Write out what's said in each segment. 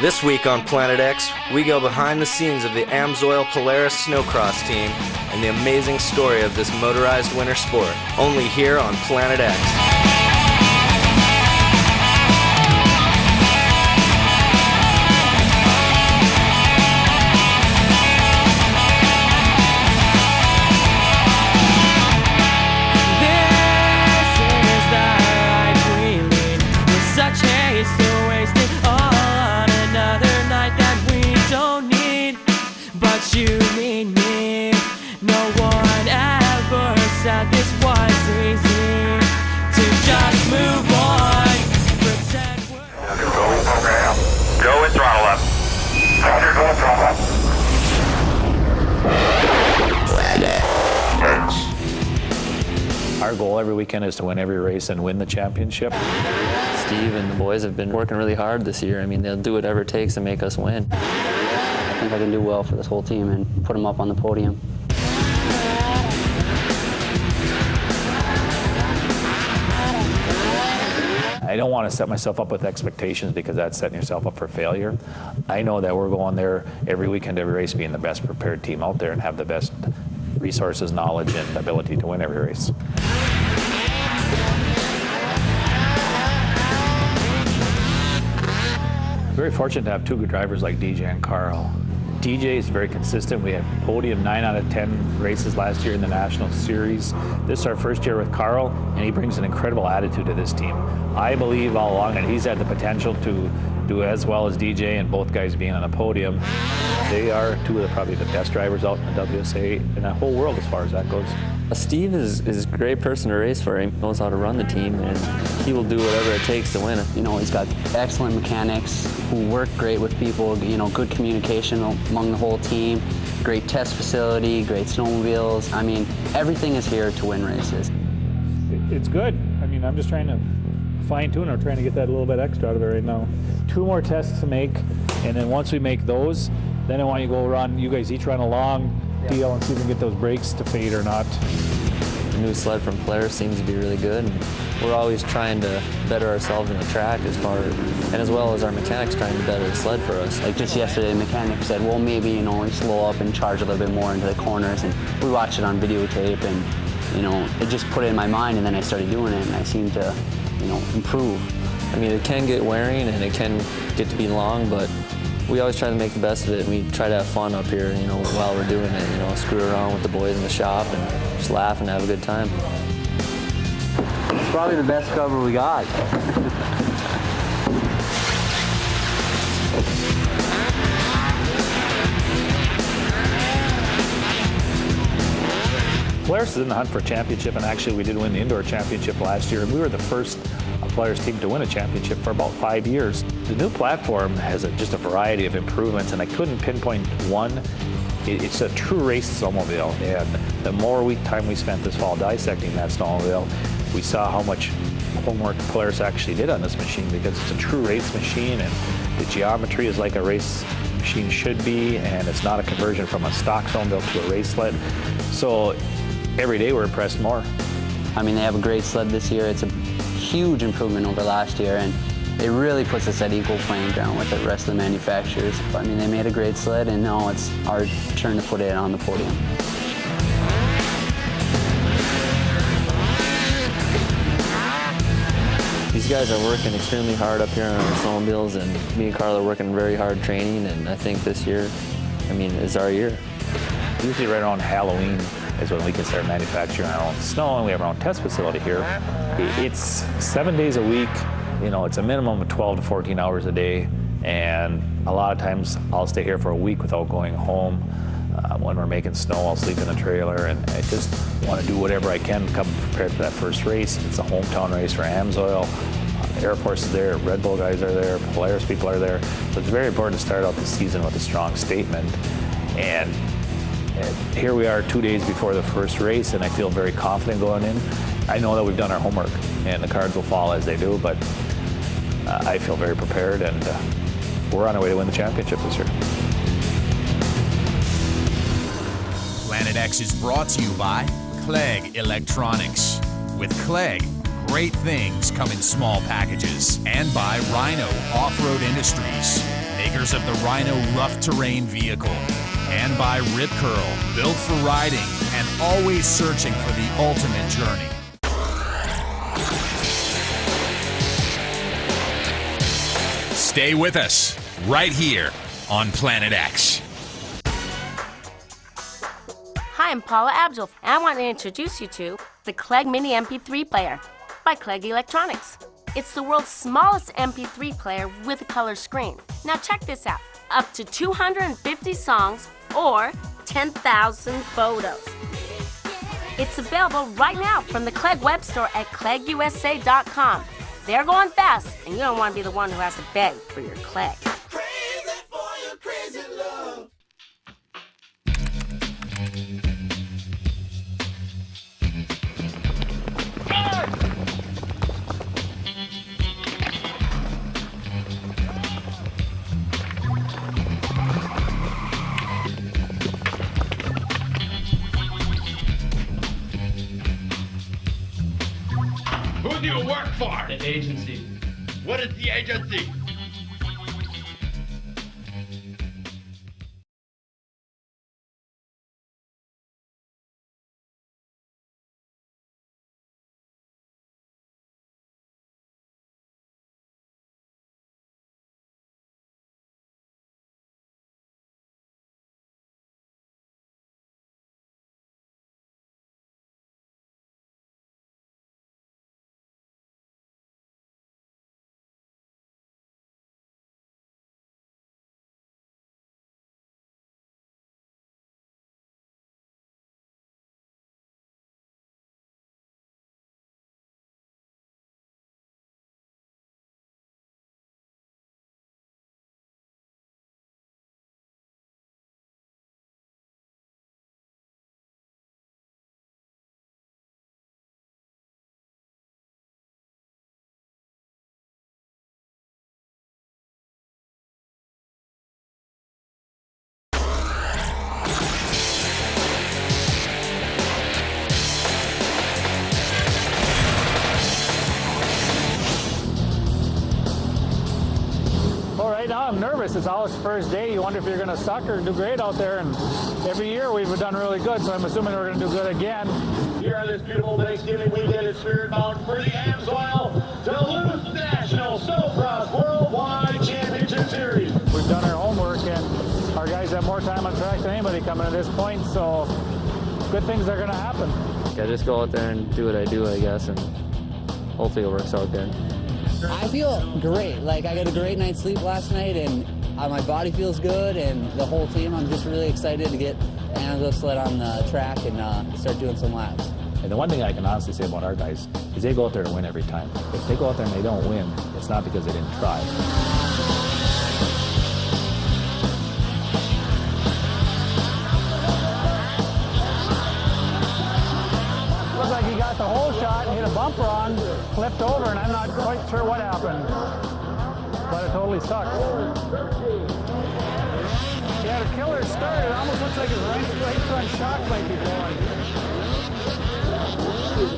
This week on Planet X, we go behind the scenes of the Amsoil Polaris Snowcross team and the amazing story of this motorized winter sport, only here on Planet X. You need me. No one ever said this was easy. To just move on. Pretend we're Go program. Go with throttle up. Roger, go with throttle up. Our goal every weekend is to win every race and win the championship. Steve and the boys have been working really hard this year. I mean, they'll do whatever it takes to make us win. I think I can do well for this whole team and put them up on the podium. I don't want to set myself up with expectations because that's setting yourself up for failure. I know that we're going there every weekend, every race, being the best prepared team out there and have the best resources, knowledge, and ability to win every race. Very fortunate to have two good drivers like DJ and Carl. DJ is very consistent. We had podium 9 out of 10 races last year in the National Series. This is our first year with Carl, and he brings an incredible attitude to this team. I believe all along that he's had the potential to do as well as DJ, and both guys being on the podium. They are two of probably the best drivers out in the WSA in the whole world as far as that goes. Steve is a great person to race for. He knows how to run the team, and he will do whatever it takes to win it. You know, he's got excellent mechanics who work great with people, you know, good communication among the whole team, great test facility, great snowmobiles. I mean, everything is here to win races. It's good. I mean, I'm just trying to fine-tune or trying to get that a little bit extra out of it right now. 2 more tests to make, and then once we make those, then I want you to go run, you guys each run a long deal and see if we can get those brakes to fade or not. The new sled from Polaris seems to be really good, and we're always trying to better ourselves in the track and as well as our mechanics trying to better the sled for us. Like just yesterday, the mechanic said, well, maybe, you know, we slow up and charge a little bit more into the corners, and we watched it on videotape, and, you know, it just put it in my mind, and then I started doing it, and I seemed to, you know, improve. I mean, it can get wearing, and it can get to be long, but we always try to make the best of it, and we try to have fun up here, you know, while we're doing it, you know, screw around with the boys in the shop and just laugh and have a good time. It's probably the best cover we got. Polaris is in the hunt for a championship, and actually we did win the indoor championship last year, and we were the first Polaris team to win a championship for about 5 years. The new platform has just a variety of improvements, and I couldn't pinpoint one. It's a true race snowmobile, and the more time we spent this fall dissecting that snowmobile, we saw how much homework Polaris actually did on this machine, because it's a true race machine, and the geometry is like a race machine should be, and it's not a conversion from a stock snowmobile to a race sled. So every day we're impressed more. I mean, they have a great sled this year. It's a huge improvement over last year, and it really puts us at equal playing ground with the rest of the manufacturers. I mean, they made a great sled, and now it's our turn to put it on the podium. These guys are working extremely hard up here on our snowmobiles, and me and Carl are working very hard training, and I think this year, I mean, is our year. Usually right around Halloween is when we can start manufacturing our own snow, and we have our own test facility here. It's 7 days a week. You know, it's a minimum of 12 to 14 hours a day, and a lot of times I'll stay here for a week without going home. When we're making snow, I'll sleep in the trailer, and I just want to do whatever I can to come prepared for that first race. It's a hometown race for Amsoil. Air Force is there, Red Bull guys are there, Polaris people are there. So it's very important to start out the season with a strong statement. And here we are 2 days before the first race, and I feel very confident going in. I know that we've done our homework, and the cards will fall as they do, but I feel very prepared, and we're on our way to win the championship this year. Planet X is brought to you by Clegg Electronics. With Clegg, great things come in small packages. And by Rhino Off-Road Industries, makers of the Rhino rough terrain vehicle. And by Rip Curl, built for riding and always searching for the ultimate journey. Stay with us right here on Planet X. Hi, I'm Paula Abdul, and I want to introduce you to the Clegg Mini MP3 player by Clegg Electronics. It's the world's smallest MP3 player with a color screen. Now check this out. Up to 250 songs or 10,000 photos. It's available right now from the Clegg web store at CleggUSA.com. They're going fast, and you don't want to be the one who has to beg for your Clegg. Who do you work for? The agency. What is the agency? Right now I'm nervous. It's always the first day. You wonder if you're going to suck or do great out there. And every year we've done really good, so I'm assuming we're going to do good again. Here on this beautiful Thanksgiving weekend, it's spirit bound for the AMSOIL Duluth National Snowcross Worldwide Championship Series. We've done our homework, and our guys have more time on track than anybody coming to this point, so good things are going to happen. Yeah, just go out there and do what I do, I guess, and hopefully it works out good. I feel great. Like, I got a great night's sleep last night, and my body feels good, and the whole team, I'm just really excited to get the AMSOIL sled on the track and start doing some laps. And the one thing I can honestly say about our guys is they go out there to win every time. If they go out there and they don't win, it's not because they didn't try. Looks like he got the whole shot and hit a bumper on, flipped over, and I'm not quite sure what happened. But it totally sucks. He had a killer start. It almost looks like his right front shock might be blowing.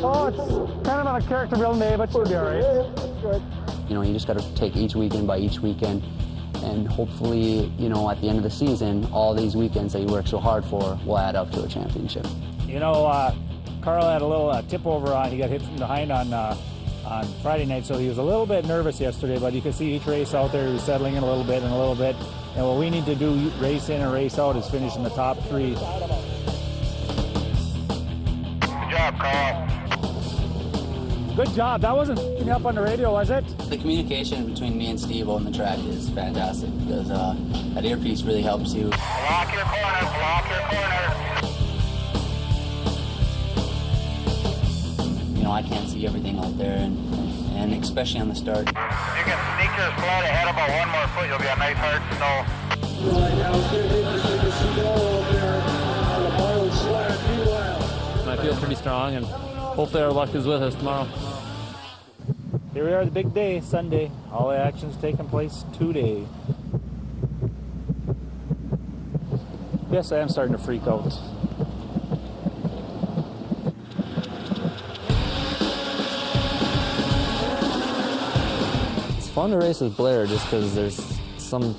Oh, it's kind of on a character building day, but she'll be all right. You know, you just got to take each weekend by each weekend, and hopefully, you know, at the end of the season, all these weekends that you work so hard for will add up to a championship. You know, Carl had a little tip over on. He got hit from behind on Friday night, so he was a little bit nervous yesterday. But you could see each race out there, he was settling in a little bit and a little bit. And what we need to do, race in and race out, is finish in the top three. Good job, Carl. Good job. That wasn't picking up on the radio, was it? The communication between me and Steve on the track is fantastic because that earpiece really helps you. Lock your corners, lock your corners. You know, I can't see everything out there, and especially on the start. You can sneak your sled ahead about one more foot, you'll be a nice hard snow. Right now, it's going to be interesting to see Noel out there on the pilot sled. Meanwhile, I feel pretty strong, and hopefully our luck is with us tomorrow. Here we are, the big day, Sunday. All the action's taking place today. Yes, I am starting to freak out. It's fun to race with Blair just because there's some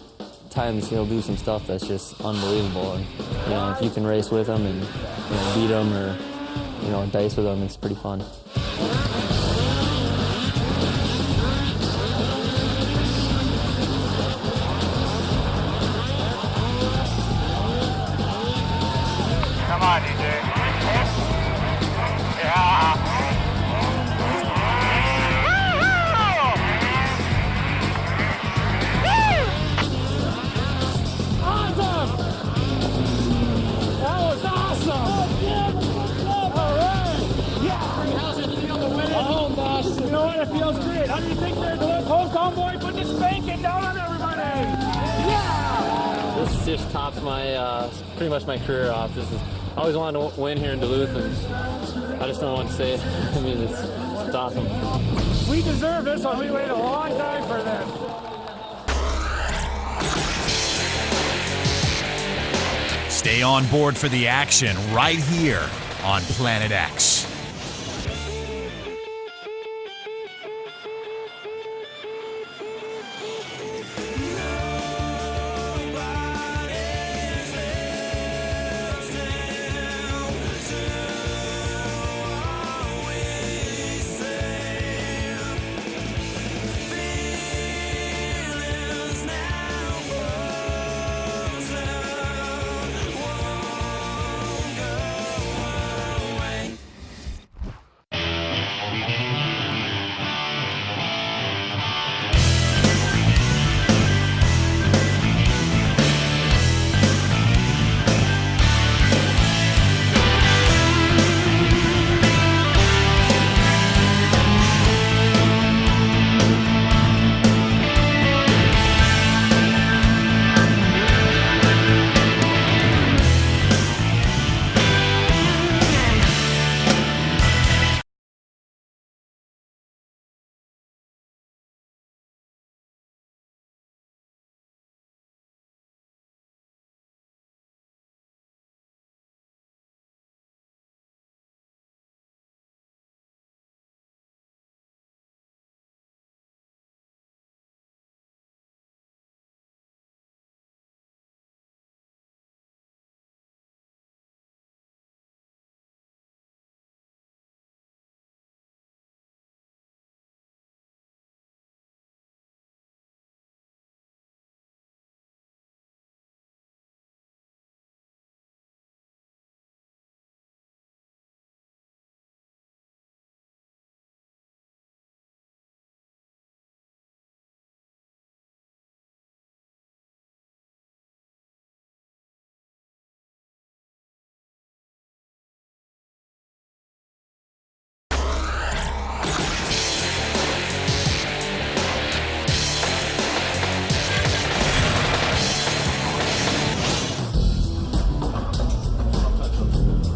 times he'll do some stuff that's just unbelievable. And you know, if you can race with him and beat him or dice with him, it's pretty fun. Come on, DJ. Yeah. It feels great. How do you think they're doing? Home convoy putting the spanking down on everybody. Yeah! This just tops my, pretty much my career off. I always wanted to win here in Duluth, and I just don't want to say it. I mean, it's awesome. We deserve this one. We waited a long time for this. Stay on board for the action right here on Planet X.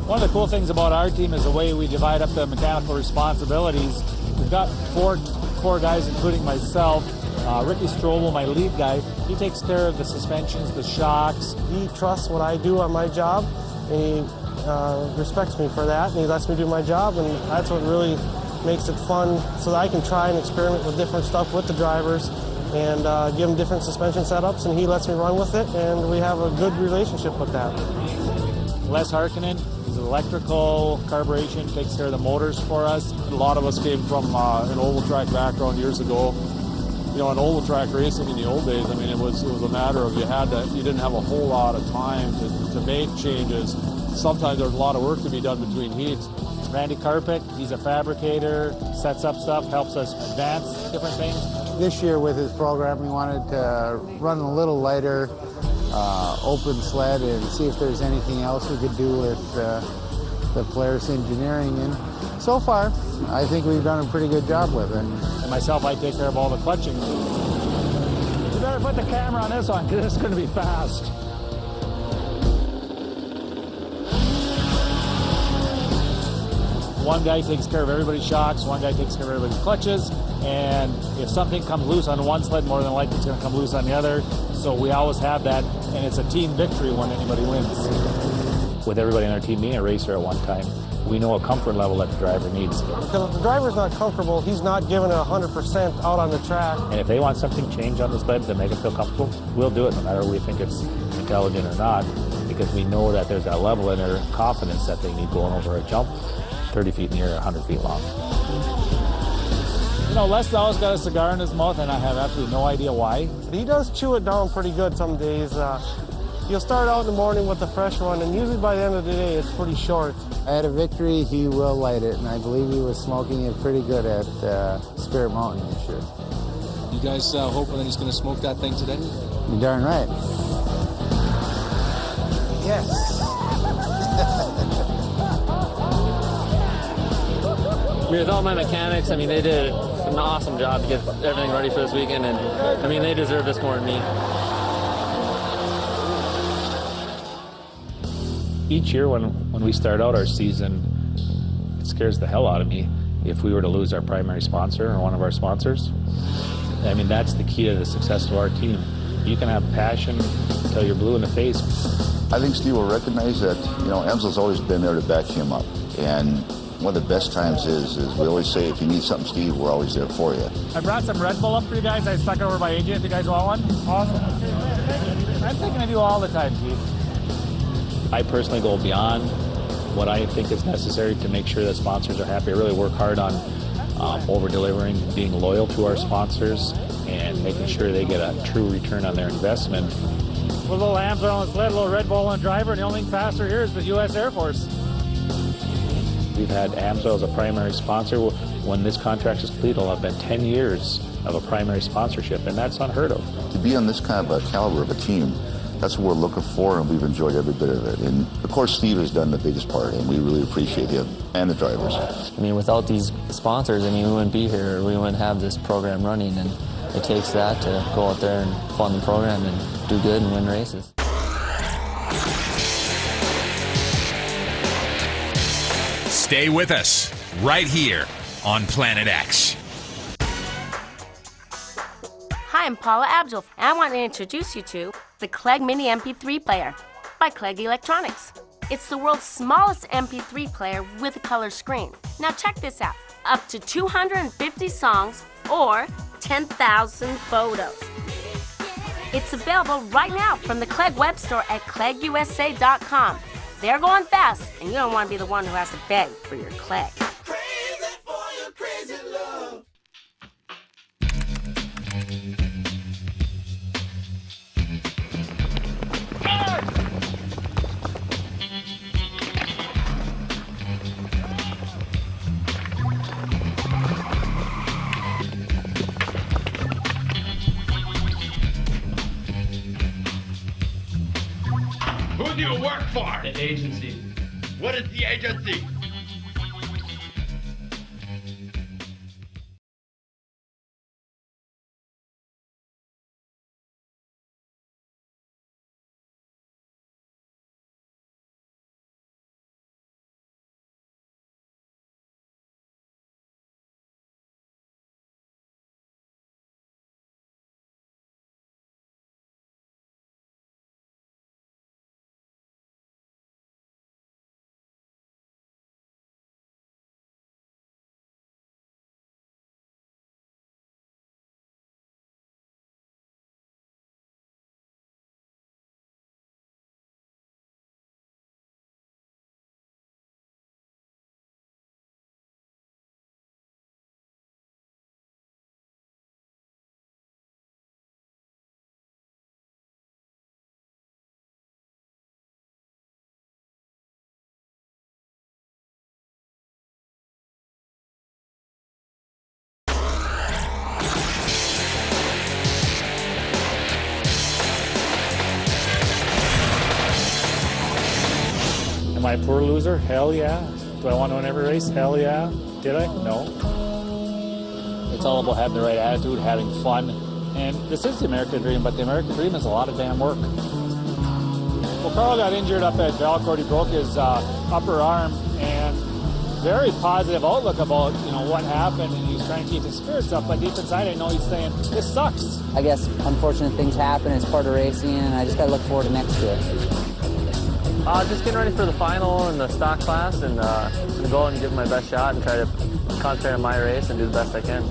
One of the cool things about our team is the way we divide up the mechanical responsibilities. We've got four core guys, including myself. Ricky Strobel, my lead guy, he takes care of the suspensions, the shocks. He trusts what I do on my job, and he respects me for that, and he lets me do my job, and that's what really makes it fun, so that I can try and experiment with different stuff with the drivers and give them different suspension setups, and he lets me run with it, and we have a good relationship with that. Les Harkonnen, he's electrical, carburation, takes care of the motors for us. A lot of us came from an oval track background years ago. You know, in oval track racing in the old days, I mean, it was a matter of you didn't have a whole lot of time to make changes. Sometimes there's a lot of work to be done between heats. Randy Karpik, he's a fabricator, sets up stuff, helps us advance different things. This year with his program, we wanted to run a little lighter, open sled and see if there's anything else we could do with the Polaris engineering. And so far, I think we've done a pretty good job with it. And myself, I take care of all the clutching. You better put the camera on this one, because it's going to be fast. One guy takes care of everybody's shocks, one guy takes care of everybody's clutches, and if something comes loose on one sled, more than likely it's going to come loose on the other. So we always have that, and it's a team victory when anybody wins. With everybody on our team being a racer at one time, we know a comfort level that the driver needs. Because if the driver's not comfortable, he's not giving it 100% out on the track. And if they want something changed on the sled to make them feel comfortable, we'll do it no matter we think it's intelligent or not, because we know that there's that level in their confidence that they need going over a jump 30 feet in the air, 100 feet long. You know, Les always got a cigar in his mouth, and I have absolutely no idea why. He does chew it down pretty good some days. You'll start out in the morning with a fresh one, and usually by the end of the day, it's pretty short. At a victory, he will light it, and I believe he was smoking it pretty good at Spirit Mountain this year. You guys hoping that he's going to smoke that thing today? You're darn right. Yes. I mean, with all my mechanics, I mean, they did an awesome job to get everything ready for this weekend, and I mean, they deserve this more than me. Each year when we start out our season, it scares the hell out of me if we were to lose our primary sponsor or one of our sponsors. I mean, that's the key to the success of our team. You can have passion until you're blue in the face. I think Steve will recognize that, you know, Emsl's always been there to back him up. And one of the best times is we always say, if you need something, Steve, we're always there for you. I brought some Red Bull up for you guys. I stuck it over my agent. If you guys want one? Awesome. I'm thinking of you all the time, Steve. I personally go beyond what I think is necessary to make sure that sponsors are happy. I really work hard on over-delivering, being loyal to our sponsors, and making sure they get a true return on their investment. With a little AMSOIL on the sled, a little Red Bull on the driver, and the only thing faster here is the U.S. Air Force. We've had AMSOIL as a primary sponsor. When this contract is complete, it'll have been 10 years of a primary sponsorship, and that's unheard of. To be on this kind of a caliber of a team, that's what we're looking for, and we've enjoyed every bit of it. And of course, Steve has done the biggest part, and we really appreciate him and the drivers. I mean, without these sponsors, I mean, we wouldn't be here. We wouldn't have this program running, and it takes that to go out there and fund the program and do good and win races. Stay with us right here on Planet X. Hi, I'm Paula Abdul, and I want to introduce you to the Clegg Mini MP3 player by Clegg Electronics. It's the world's smallest MP3 player with a color screen. Now check this out. Up to 250 songs or 10,000 photos. It's available right now from the Clegg web store at CleggUSA.com. They're going fast, and you don't want to be the one who has to beg for your Clegg. Crazy for your crazy love. Who do you work for? The agency. What is the agency? Am I a poor loser? Hell yeah. Do I want to win every race? Hell yeah. Did I? No. It's all about having the right attitude, having fun. And this is the American dream, but the American dream is a lot of damn work. Well, Carl got injured up at Valcourt. He broke his upper arm, and very positive outlook about, you know, what happened, and he's trying to keep his spirits up, but deep inside I know he's saying, this sucks. I guess unfortunate things happen. It's part of racing, and I just got to look forward to next year. Just getting ready for the final in the stock class, and gonna go and give it my best shot and try to concentrate on my race and do the best I can.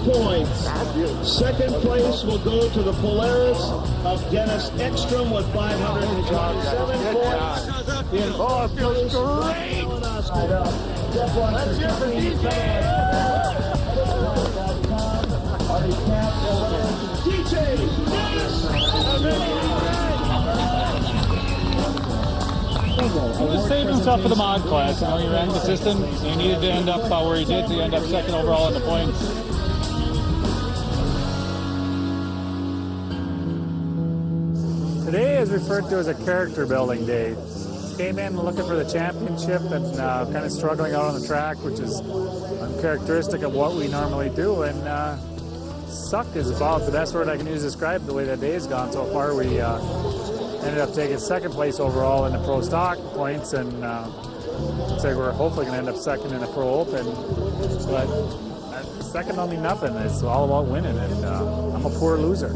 Points. Second place will go to the Polaris of Dennis Ekstrom with 527 points. Oh, it feels great! Let's hear for DJ! He was saving himself for the mod class. You know, he ran consistent. He needed to end up where he did to end up second overall in the points. Today is referred to as a character building day. Came in looking for the championship and kind of struggling out on the track, which is uncharacteristic of what we normally do. And sucked is about the best word I can use to describe the way that day has gone so far. We ended up taking second place overall in the pro stock points, and so we're hopefully going to end up second in the pro open. But second don't mean nothing. It's all about winning, and I'm a poor loser.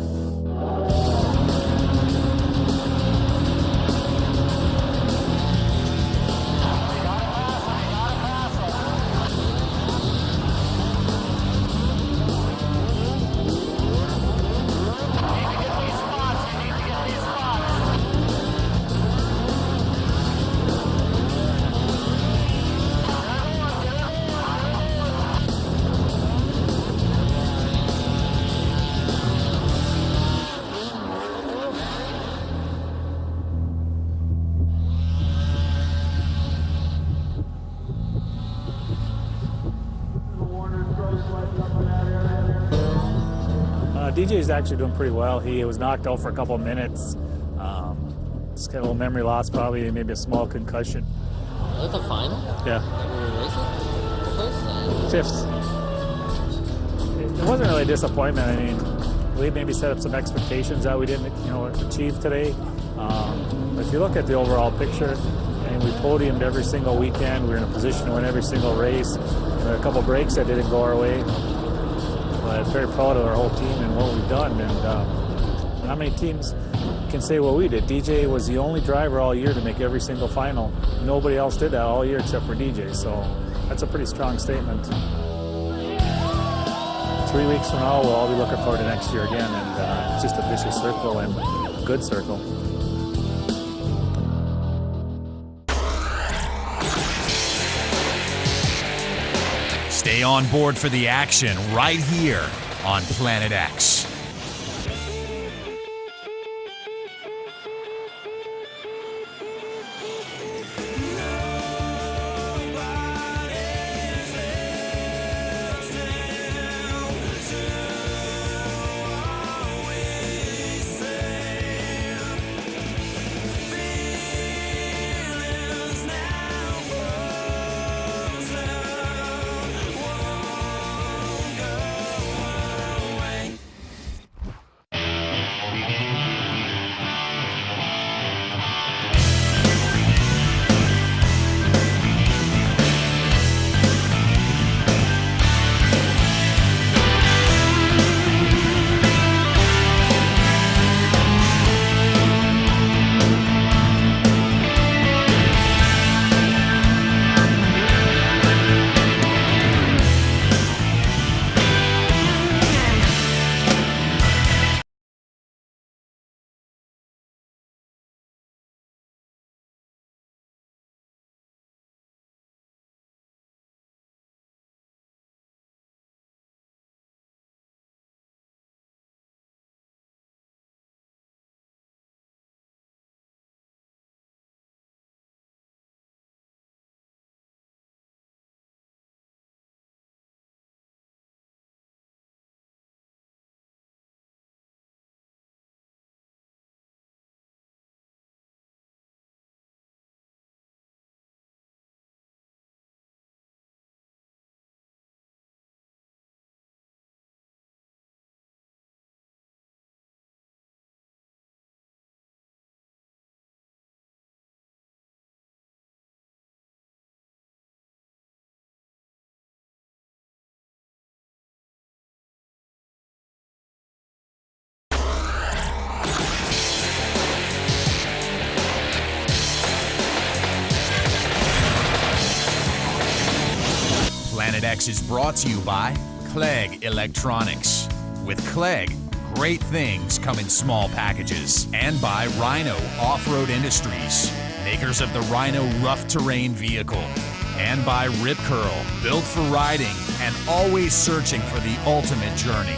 DJ's actually doing pretty well. He was knocked out for a couple of minutes. Just got a little memory loss, probably maybe a small concussion. That's the final? Yeah. Fifth. It wasn't really a disappointment. I mean, we maybe set up some expectations that we didn't, achieve today. But if you look at the overall picture, and we podiumed every single weekend. We were in a position to win every single race. There were a couple breaks that didn't go our way. But I'm very proud of our whole team and what we've done. And how many teams can say what we did? DJ was the only driver all year to make every single final. Nobody else did that all year except for DJ. So that's a pretty strong statement. 3 weeks from now, we'll all be looking forward to next year again. And it's just a vicious circle and a good circle. Stay on board for the action right here on Planet X. X is brought to you by Clegg Electronics. With Clegg, great things come in small packages. And by Rhino Off-Road Industries, makers of the Rhino rough terrain vehicle. And by Rip Curl, built for riding and always searching for the ultimate journey.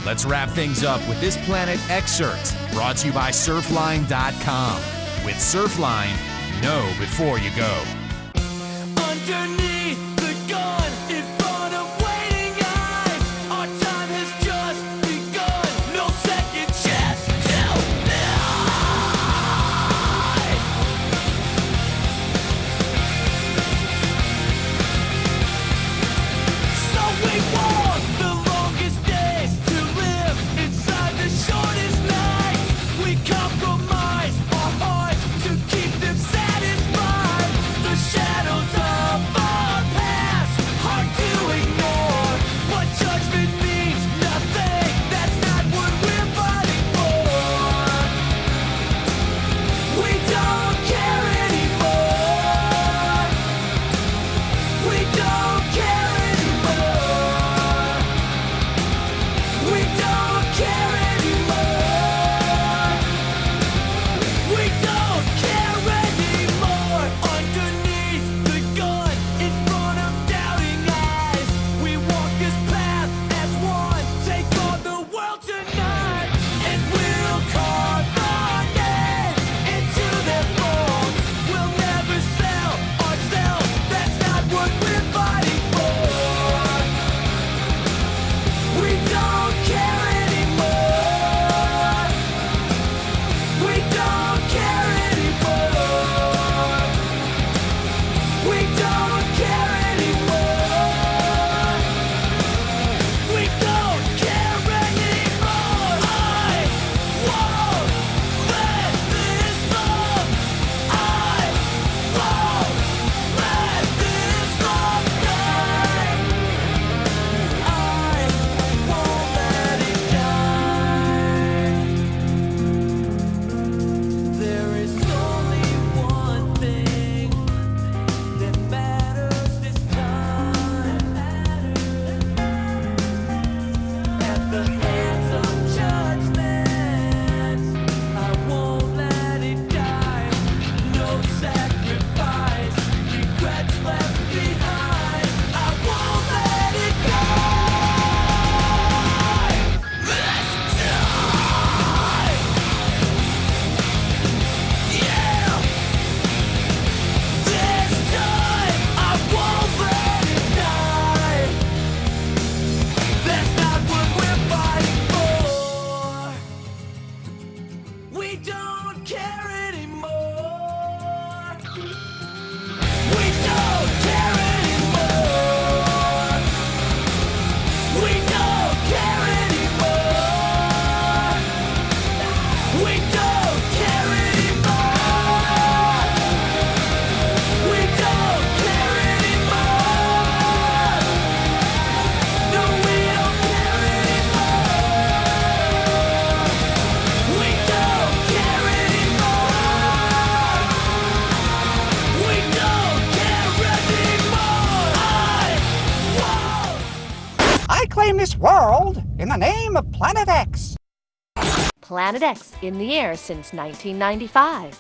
Let's wrap things up with this Planet excerpt, brought to you by Surfline.com. With Surfline, know before you go. Underneath the gun, in front of waiting eyes, our time has just begun. No second chance tonight. So we walk the longest days to live inside the shortest nights. We compromise our hearts to keep them satisfied. The shadows of our past, hard to ignore. What judgment means nothing, that's not what we're fighting for. We don't care anymore. We don't care anymore. We don't care anymore. We don't care anymore. Underneath the gun, in front of doubting eyes, we walk this path as one. Take on the world tonight, and we'll carve our name into their bones. We'll never sell ourselves, that's not what we're fighting for. We don't care anymore. We don't care anymore. We don't care anymore. We don't care anymore. I won't let this love. I won't let this love die. I won't let it die. There is only one thing that matters this time. At the hands of judgment, I won't let it die. No sacrifice, regrets left behind. I won't let it die. This time, yeah. This time, I won't let it die. That's not what we're fighting for. We don't care anymore. We don't care anymore. We don't care anymore. We don't care anymore. We don't care anymore. No, we don't care anymore. We don't care anymore. We don't care anymore. I claim this world in the name of Planet X. Planet X in the air since 1995.